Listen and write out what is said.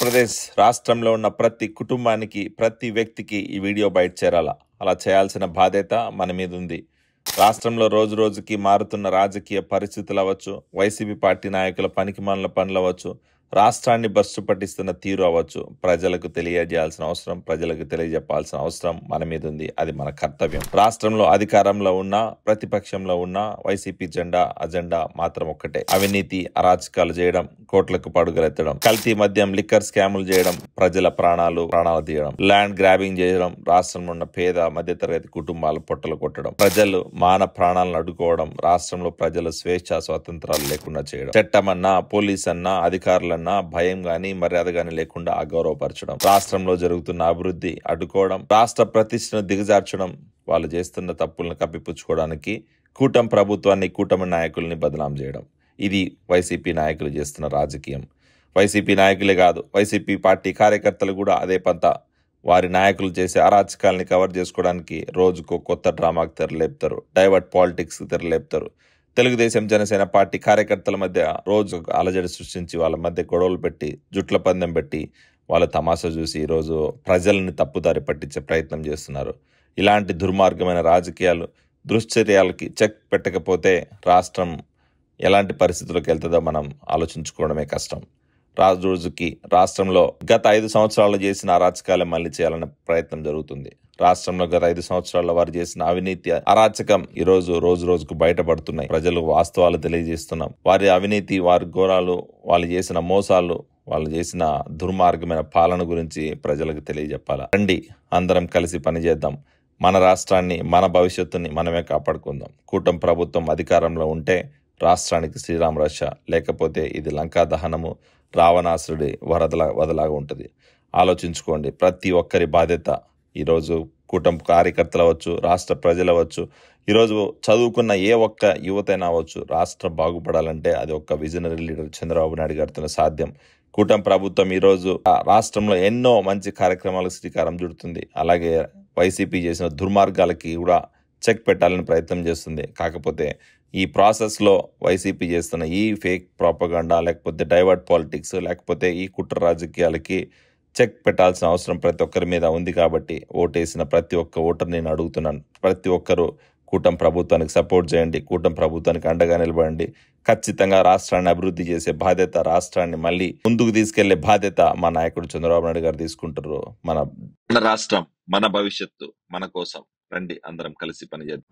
ఆంధ్రప్రదేశ్ రాష్ట్రంలో ఉన్న ప్రతి కుటుంబానికి, ప్రతి వ్యక్తికి ఈ వీడియో బయట చేరాలా. అలా చేయాల్సిన బాధ్యత మన మీద ఉంది. రాష్ట్రంలో రోజు రోజుకి మారుతున్న రాజకీయ పరిస్థితులు అవ్వచ్చు, వైసీపీ పార్టీ నాయకుల పనికిమాలిన పనులు అవ్వచ్చు, రాష్ట్రాన్ని బస్సు పట్టిస్తున్న తీరు అవ్వచ్చు, ప్రజలకు తెలియజేయాల్సిన అవసరం, ప్రజలకు తెలియజెప్పాల్సిన అవసరం మన మీద ఉంది. అది మన కర్తవ్యం. రాష్ట్రంలో అధికారంలో ఉన్న, ప్రతిపక్షంలో ఉన్న వైసీపీ అజెండా మాత్రం ఒక్కటే: అవినీతి, అరాచకాలు చేయడం, కోట్లకు పడుగలెత్తడం, కల్తీ మద్యం, లిక్కర్ స్కాములు చేయడం, ప్రజల ప్రాణాలు తీయడం, ల్యాండ్ గ్రాబింగ్ చేయడం, రాష్ట్రంలో ఉన్న పేద మధ్యతరగతి కుటుంబాల పొట్టలు కొట్టడం, ప్రజలు మాన ప్రాణాలను అడ్డుకోవడం, రాష్ట్రంలో ప్రజల స్వేచ్ఛ స్వాతంత్రాలు లేకుండా చేయడం, చట్టమన్నా, పోలీస్ అన్నా, అధికారులన్నా భయం గాని, మర్యాద గాని లేకుండా అగౌరవపరచడం, రాష్ట్రంలో జరుగుతున్న అభివృద్ధి అడ్డుకోవడం, రాష్ట్ర ప్రతిష్టను దిగజార్చడం, వాళ్ళు చేస్తున్న తప్పులను కప్పిపుచ్చుకోవడానికి కూటమి ప్రభుత్వాన్ని, కూటమి నాయకుల్ని బదనాం చేయడం. ఇది వైసీపీ నాయకులు చేస్తున్న రాజకీయం. వైసీపీ నాయకులే కాదు, వైసీపీ పార్టీ కార్యకర్తలు కూడా అదే పంత. వారి నాయకులు చేసే అరాచకాలని కవర్ చేసుకోవడానికి రోజుకో కొత్త డ్రామాకు తెరలేపుతారు, డైవర్ట్ పాలిటిక్స్ తెరలేపుతారు. తెలుగుదేశం, జనసేన పార్టీ కార్యకర్తల మధ్య రోజు అలజడి సృష్టించి, వాళ్ళ మధ్య గొడవలు పెట్టి, జుట్ల పందెం పెట్టి, వాళ్ళ తమాషా చూసి ఈరోజు ప్రజల్ని తప్పుదారి పట్టించే ప్రయత్నం చేస్తున్నారు. ఇలాంటి దుర్మార్గమైన రాజకీయాలు, దుశ్చర్యాలకి చెక్ పెట్టకపోతే రాష్ట్రం ఎలాంటి పరిస్థితుల్లోకి వెళ్తుందో మనం ఆలోచించుకోవడమే కష్టం. రోజుకి రాష్ట్రంలో గత 5 సంవత్సరాలు చేసిన అరాచకాలే మళ్ళీ చేయాలనే ప్రయత్నం జరుగుతుంది. రాష్ట్రంలో గత 5 సంవత్సరాల్లో వారు చేసిన అవినీతి, అరాచకం ఈ రోజు రోజుకు బయటపడుతున్నాయి. ప్రజలకు వాస్తవాలు తెలియజేస్తున్నాం. వారి అవినీతి, వారి ఘోరాలు, వాళ్ళు చేసిన మోసాలు, వాళ్ళు చేసిన దుర్మార్గమైన పాలన గురించి ప్రజలకు తెలియజెప్పాలా. రండి, అందరం కలిసి పనిచేద్దాం. మన రాష్ట్రాన్ని, మన భవిష్యత్తుని మనమే కాపాడుకుందాం. కూటమి ప్రభుత్వం అధికారంలో ఉంటే రాష్ట్రానికి శ్రీరామ రక్ష, లేకపోతే ఇది లంకా దహనము, రావణాసురుడి వదలాగా ఉంటుంది. ఆలోచించుకోండి. ప్రతి ఒక్కరి బాధ్యత. ఈరోజు కూటమి కార్యకర్తలు అవ్వచ్చు, రాష్ట్ర ప్రజలు అవ్వచ్చు, ఈరోజు చదువుకున్న ఏ ఒక్క యువతైనా అవ్వచ్చు, రాష్ట్రం బాగుపడాలంటే అది ఒక్క విజనరీ లీడర్ చంద్రబాబు నాయుడు గారితో సాధ్యం. కూటమి ప్రభుత్వం ఈరోజు రాష్ట్రంలో ఎన్నో మంచి కార్యక్రమాలకు శ్రీకారం చుడుతుంది. అలాగే వైసీపీ చేసిన దుర్మార్గాలకి కూడా చెక్ పెట్టాలని ప్రయత్నం చేస్తుంది. కాకపోతే ఈ ప్రాసెస్లో వైసీపీ చేస్తున్న ఈ ఫేక్ ప్రాపగండా, లేకపోతే డైవర్ట్ పాలిటిక్స్, లేకపోతే ఈ కుట్ర రాజకీయాలకి చెక్ పెట్టాల్సిన అవసరం ప్రతి ఒక్కరి మీద ఉంది. కాబట్టి ఓటేసిన ప్రతి ఒక్క ఓటర్ నేను అడుగుతున్నాను, ప్రతి ఒక్కరూ కూటమి ప్రభుత్వానికి సపోర్ట్ చేయండి, కూటమి ప్రభుత్వానికి అండగా నిలబడండి. ఖచ్చితంగా రాష్ట్రాన్ని అభివృద్ధి చేసే బాధ్యత, రాష్ట్రాన్ని మళ్ళీ ముందుకు తీసుకెళ్లే బాధ్యత మా నాయకుడు చంద్రబాబు నాయుడు గారు తీసుకుంటారు. మన రాష్ట్రం, మన భవిష్యత్తు, మన కోసం. రండి, అందరం కలిసి పనిచేద్దాం.